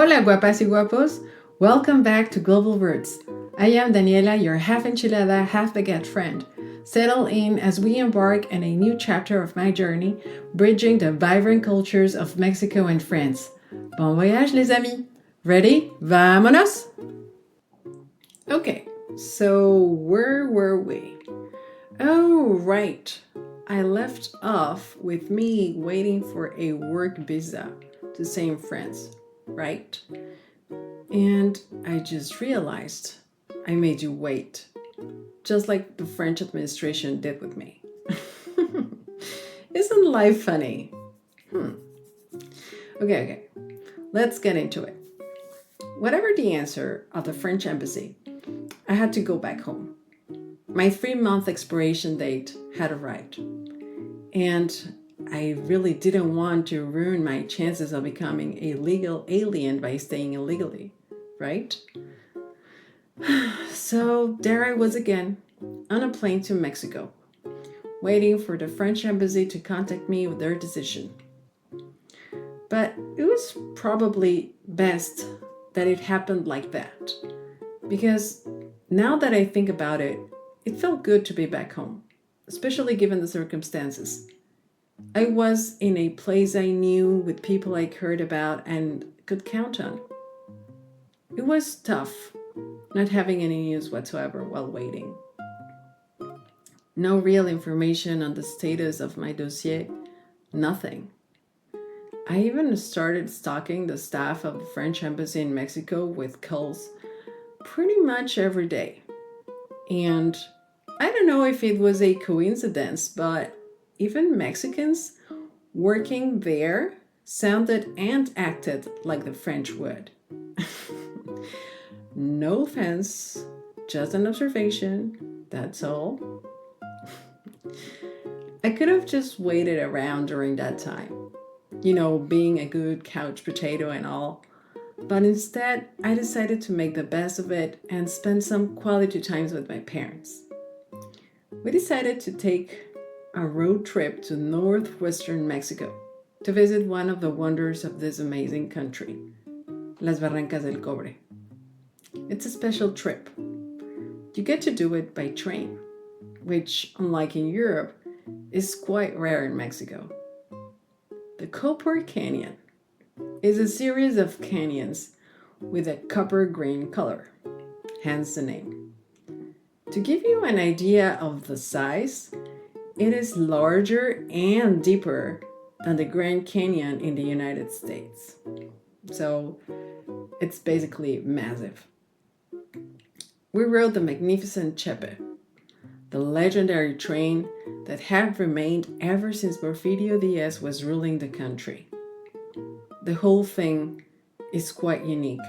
Hola guapas y guapos! Welcome back to Global Roots. I am Daniela, your half enchilada, half baguette friend. Settle in as we embark on a new chapter of my journey, bridging the vibrant cultures of Mexico and France. Bon voyage les amis! Ready? Vámonos! Okay, so where were we? Oh, right. I left off with me waiting for a work visa to stay in France, right? And I just realized I made you wait, just like the French administration did with me. Isn't life funny? Okay, let's get into it. Whatever the answer of the French embassy, I had to go back home. My 3-month expiration date had arrived, and I really didn't want to ruin my chances of becoming a legal alien by staying illegally, right? So there I was again, on a plane to Mexico, waiting for the French embassy to contact me with their decision. But it was probably best that it happened like that, because now that I think about it, it felt good to be back home, especially given the circumstances. I was in a place I knew with people I cared about and could count on. It was tough not having any news whatsoever while waiting. No real information on the status of my dossier, nothing. I even started stalking the staff of the French embassy in Mexico with calls pretty much every day. And I don't know if it was a coincidence, but even Mexicans working there sounded and acted like the French would. No offense, just an observation, that's all. I could have just waited around during that time, being a good couch potato and all. But instead, I decided to make the best of it and spend some quality times with my parents. We decided to take a road trip to northwestern Mexico to visit one of the wonders of this amazing country, Las Barrancas del Cobre. It's a special trip. You get to do it by train, which, unlike in Europe, is quite rare in Mexico. The Cobre Canyon is a series of canyons with a copper green color, hence the name. To give you an idea of the size, it is larger and deeper than the Grand Canyon in the United States. So it's basically massive. We rode the magnificent Chepe, the legendary train that had remained ever since Porfirio Diaz was ruling the country. The whole thing is quite unique,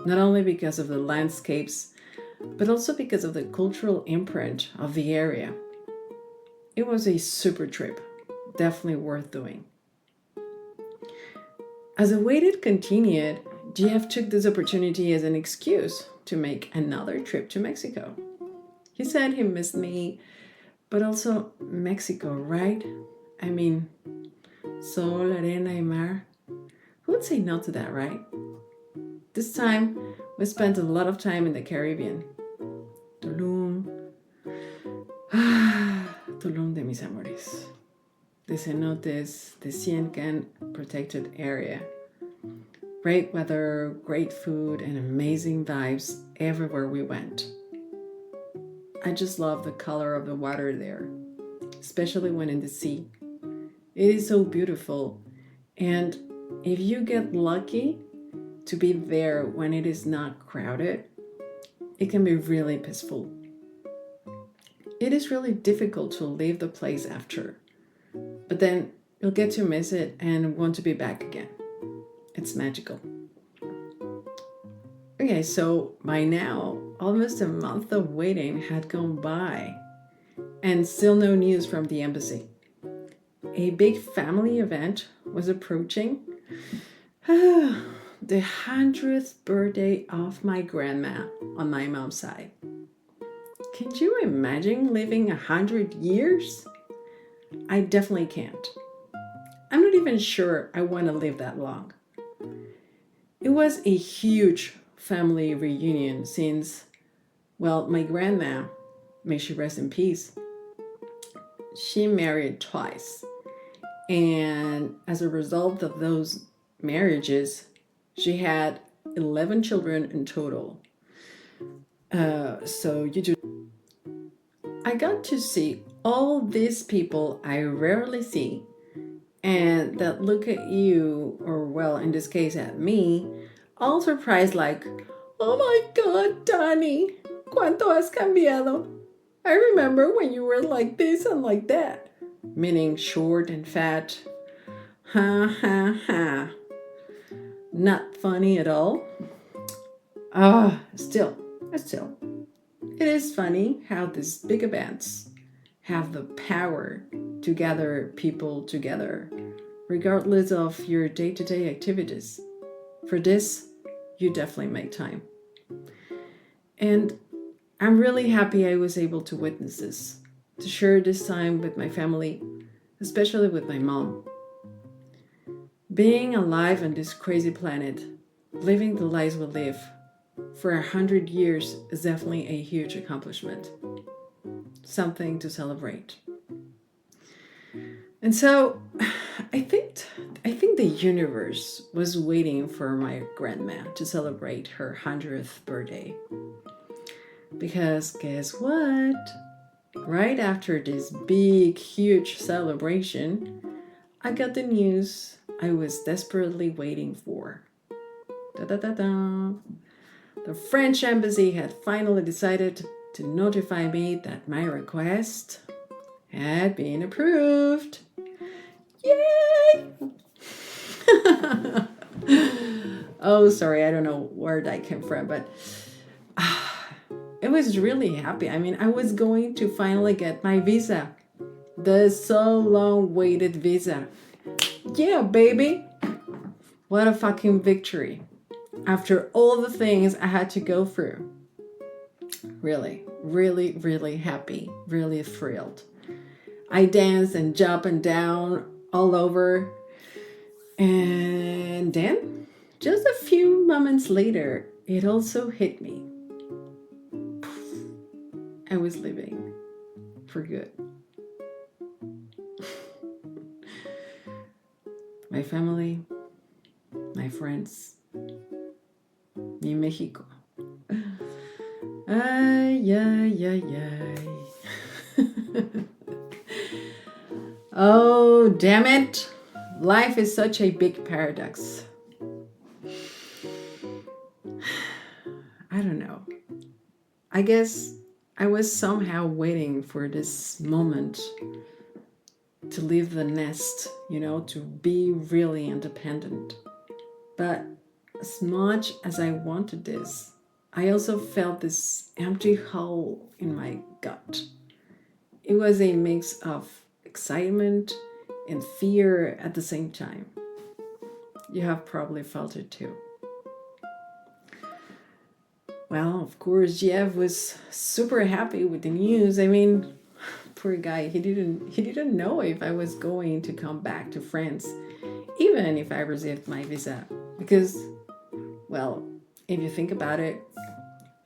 not only because of the landscapes, but also because of the cultural imprint of the area. It was a super trip, definitely worth doing. As the wait continued, GF took this opportunity as an excuse to make another trip to Mexico. He said he missed me, but also Mexico, right? I mean, sol, arena y mar. Who would say no to that, right? This time, we spent a lot of time in the Caribbean. Tulum. Tulum de mis amores. The cenotes, the Sian Ka'an protected area. Great weather, great food, and amazing vibes everywhere we went. I just love the color of the water there, especially when in the sea. It is so beautiful, and if you get lucky to be there when it is not crowded, it can be really peaceful. It is really difficult to leave the place after, but then you'll get to miss it and want to be back again. It's magical. Okay, so by now, almost a month of waiting had gone by, and still no news from the embassy. A big family event was approaching. The 100th birthday of my grandma on my mom's side. Can you imagine living 100 years? I definitely can't. I'm not even sure I want to live that long. It was a huge family reunion since, well, my grandma, may she rest in peace, she married twice. And as a result of those marriages, she had 11 children in total. So you do. I got to see all these people I rarely see and that look at you, or well, in this case at me, all surprised like, oh my God, Danny, ¿cuánto has cambiado? I remember when you were like this and like that. Meaning short and fat. Ha ha ha. Not funny at all. Still, it is funny how these big events have the power to gather people together, regardless of your day-to-day activities. For this, you definitely make time. And I'm really happy I was able to witness this, to share this time with my family, especially with my mom. Being alive on this crazy planet, living the lives we live for 100 years is definitely a huge accomplishment. Something to celebrate. And so I think the universe was waiting for my grandma to celebrate her 100th birthday. Because guess what? Right after this big, huge celebration, I got the news I was desperately waiting for. Da-da-da-da. The French embassy had finally decided to notify me that my request had been approved. Yay! Oh, sorry, I don't know where that came from, but it was really happy. I mean, I was going to finally get my visa. The so long waited visa. Yeah, baby. What a fucking victory. After all the things I had to go through. Really, really, really happy. Really thrilled. I danced and jumped and down all over. And then, just a few moments later, it also hit me. I was leaving for good. My family, my friends, mi Mexico. Ay, ay, ay, ay. Oh, damn it. Life is such a big paradox. I don't know. I guess I was somehow waiting for this moment to leave the nest, to be really independent. But as much as I wanted this, I also felt this empty hole in my gut. It was a mix of excitement and fear at the same time. You have probably felt it too. Well, of course, Jeff was super happy with the news. I mean, poor guy, he didn't know if I was going to come back to France, even if I received my visa. Because, well, if you think about it,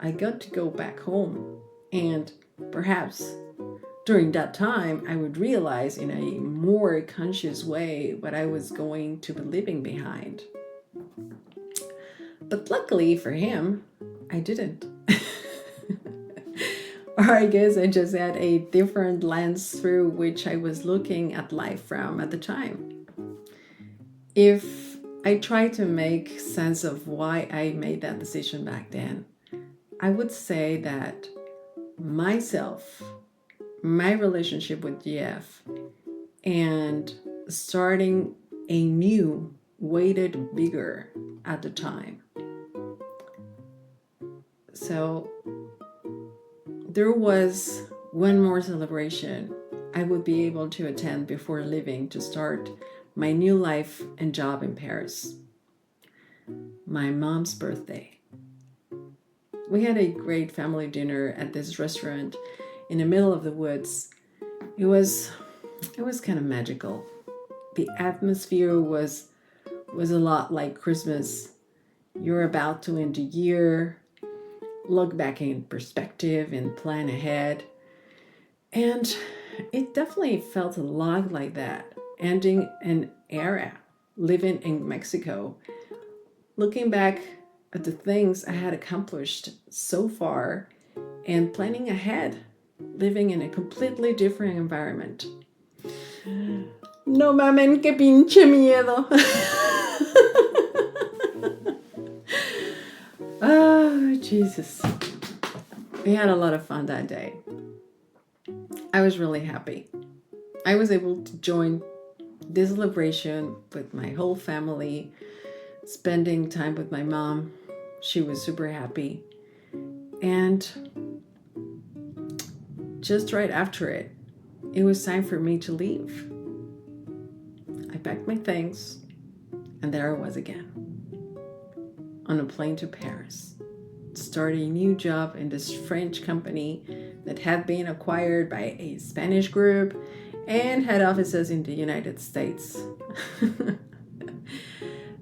I got to go back home. And perhaps during that time, I would realize in a more conscious way what I was going to be leaving behind. But luckily for him, I didn't. Or I guess I just had a different lens through which I was looking at life from at the time. If I try to make sense of why I made that decision back then, I would say that myself, my relationship with GF, and starting a new weighted bigger at the time. So there was one more celebration I would be able to attend before leaving to start my new life and job in Paris. My mom's birthday. We had a great family dinner at this restaurant in the middle of the woods. It was kind of magical. The atmosphere was a lot like Christmas. You're about to end the year, look back in perspective and plan ahead. And it definitely felt a lot like that, ending an era, living in Mexico, looking back at the things I had accomplished so far and planning ahead, living in a completely different environment. No mamen, qué pinche miedo. Oh, Jesus. We had a lot of fun that day. I was really happy. I was able to join this celebration with my whole family, spending time with my mom. She was super happy. And just right after it, it was time for me to leave. I packed my things, and there I was again, on a plane to Paris, starting a new job in this French company that had been acquired by a Spanish group and had offices in the United States.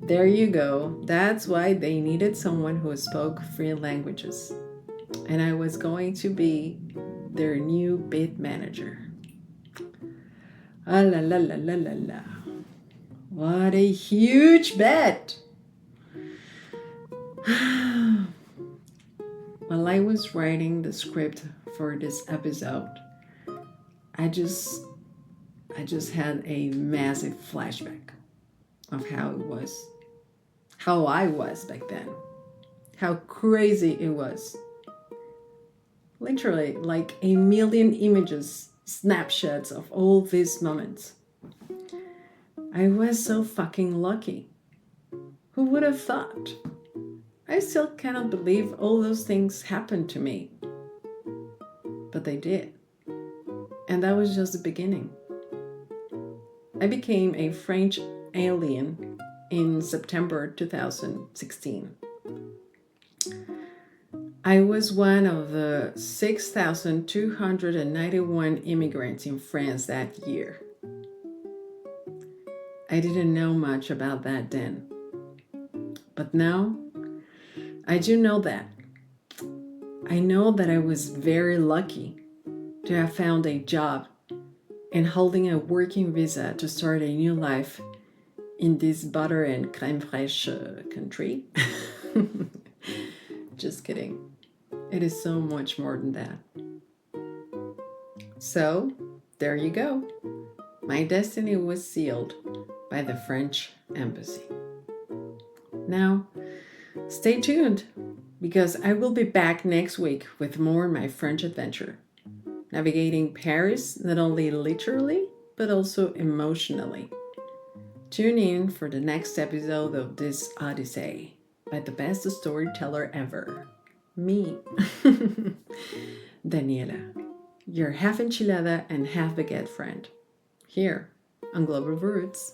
There you go. That's why they needed someone who spoke 3 languages. And I was going to be their new bid manager. Ah la la la la la la. What a huge bet! While I was writing the script for this episode, I just had a massive flashback of how I was back then, how crazy it was. Literally, like a million images, snapshots of all these moments. I was so fucking lucky. Who would have thought? I still cannot believe all those things happened to me. But they did. And that was just the beginning. I became a French alien in September 2016. I was one of the 6,291 immigrants in France that year. I didn't know much about that then. But now, I do know that. I know that I was very lucky to have found a job and holding a working visa to start a new life in this butter and crème fraîche country. Just kidding. It is so much more than that. So, there you go. My destiny was sealed by the French embassy. Now, stay tuned, because I will be back next week with more of my French adventure, navigating Paris not only literally, but also emotionally. Tune in for the next episode of this Odyssey by the best storyteller ever, me, Daniela, your half enchilada and half baguette friend, here on Global Roots.